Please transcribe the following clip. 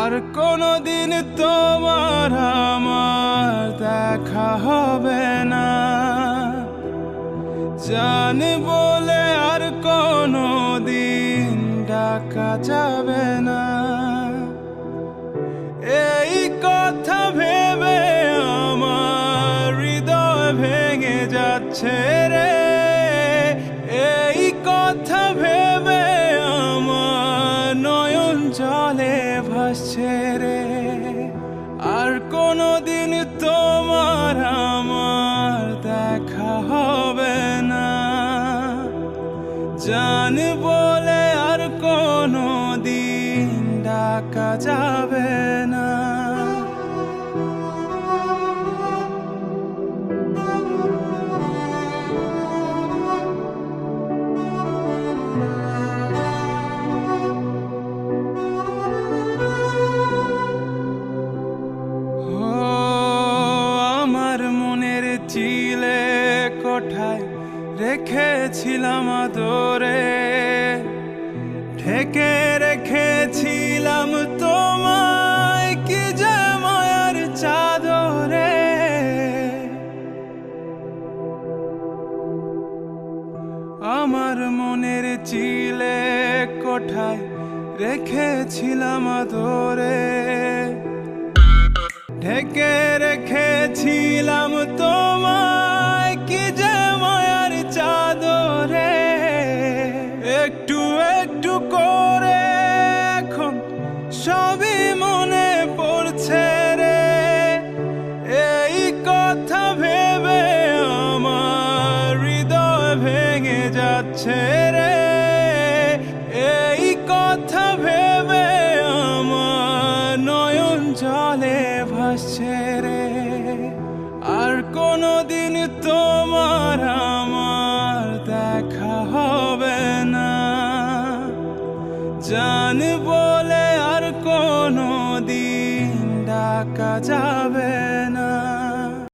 আর কোনোদিন তোমার আমার দেখা হবে না, জান বলে আর কোনোদিন ডাকা যাবে না। এই কথা ভেবে আমার হৃদয় ভেঙে যাচ্ছে রে, এই কথা ভেবে আমার নয়ন জলে ভাসছে রে। আর কোনোদিন তোমার আমার দেখা হবে না, জান বলে আর কোনোদিন ডাকা যাবে না। চিলে কোঠায় রেখেছিলাম আদরে, ঢেকে রেখেছিলাম তোমায় কি যে মায়ার চাদরে। আমার মনের চিলে কোঠায় রেখেছিলাম আদরে, ঢেকে রেখেছিলাম তোমায় কি যে মায়ার চাদরে। একটু একটু করে এখন সবই মনে পড়ছে রে, এই কথা ভেবে আমার হৃদয় ভেঙে যাচ্ছে রে, এই কথা ভেবে আমার নয়ন জলে ভাসছে রে। আর কোনোদিন তোমার আমার দেখা হবে না, জান বলে আর কোনোদিন ডাকা যাবে